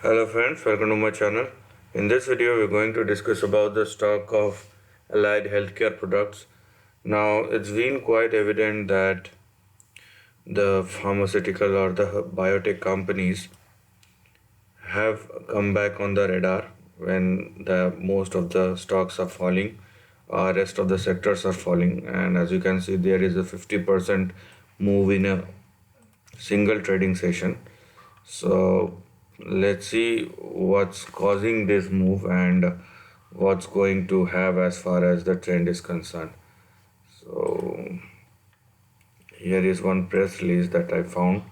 Hello friends, welcome to my channel. In this video, we're going to discuss about the stock of allied healthcare products. Now, it's been quite evident that the pharmaceutical or the biotech companies have come back on the radar when the most of the stocks are falling, rest of the sectors are falling, and as you can see, there is a 50% move in a single trading session. So let's see what's causing this move and what's going to have as far as the trend is concerned. So here is one press release that I found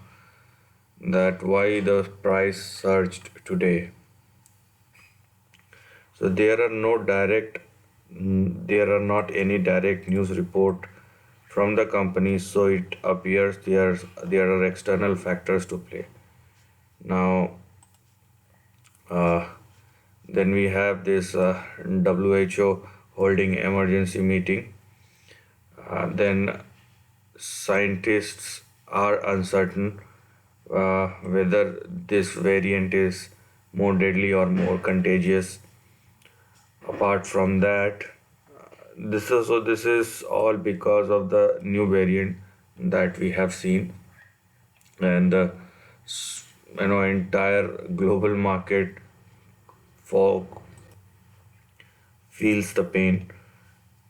that why the price surged today. So there are not any direct news report from the company, so it appears there are external factors to play. Now, uh, then we have this WHO holding emergency meeting. Then scientists are uncertain whether this variant is more deadly or more contagious. Apart from that, this is all because of the new variant that we have seen, and entire global market for feels the pain,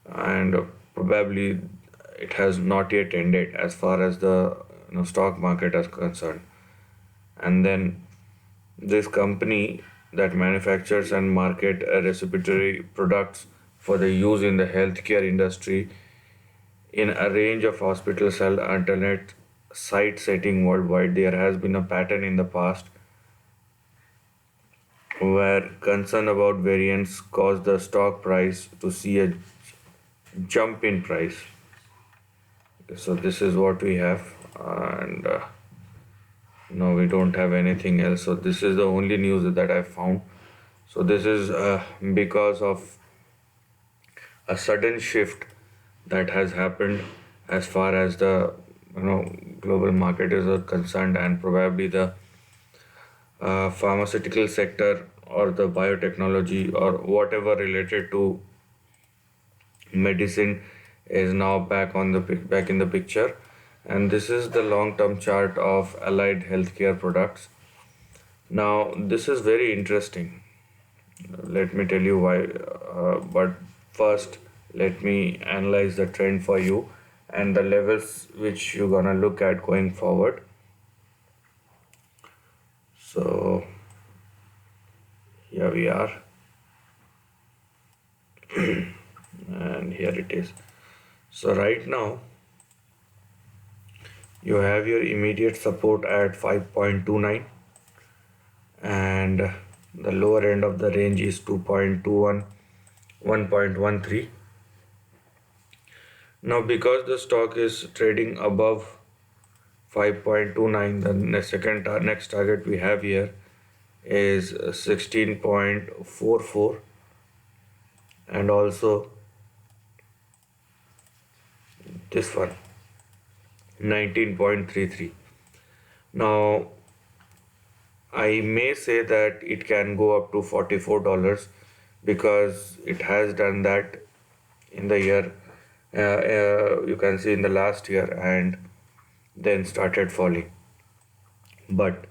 and probably it has not yet ended as far as the stock market is concerned. And then this company that manufactures and market respiratory products for the use in the healthcare industry in a range of hospitals and alternate site setting worldwide. There has been a pattern in the past where concern about variants caused the stock price to see a jump in price. So this is what we have, and no, we don't have anything else. So this is the only news that I found. So this is because of a sudden shift that has happened as far as the global market is concerned, and probably the pharmaceutical sector or the biotechnology or whatever related to medicine is now back in the picture. And this is the long term chart of allied healthcare products. Now this is very interesting. Let me tell you why, but first let me analyze the trend for you and the levels which you're gonna look at going forward. So here we are, and here it is. So right now you have your immediate support at 5.29, and the lower end of the range is 2.21, 1.13. Now because the stock is trading above 5.29, the next target we have here is 16.44, and also this one 19.33. Now I may say that it can go up to $44 because it has done that in the year, you can see in the last year, and then started falling. But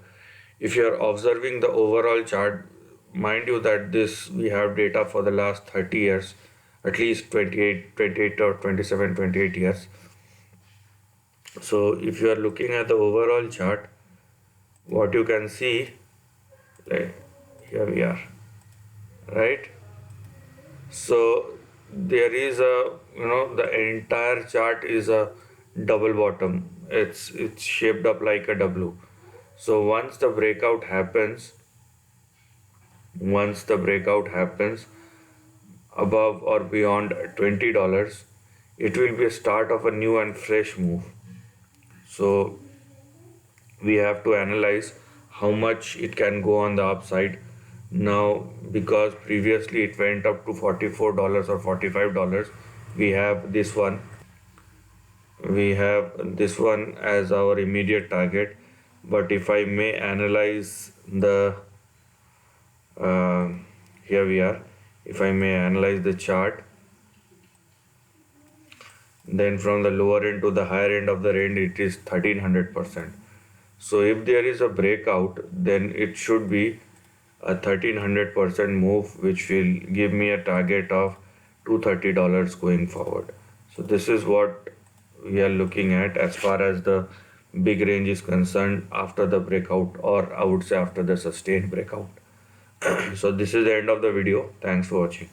if you are observing the overall chart, mind you that this we have data for the last 30 years, at least 28 or 27, 28 years. So if you are looking at the overall chart, what you can see, like here we are, right? So there is a the entire chart is a double bottom. It's shaped up like a W. So once the breakout happens above or beyond $20, it will be a start of a new and fresh move. So we have to analyze how much it can go on the upside now, because previously it went up to $44 or $45. we have this one we have this one as our immediate target. But if I may analyze the uh, here we are. If I may analyze the chart, then from the lower end to the higher end of the range it is 1300%. So if there is a breakout, then it should be a 1300% move, which will give me a target of $230 going forward. So this is what we are looking at as far as the big range is concerned after the breakout, or I would say after the sustained breakout. So this is the end of the video. Thanks for watching.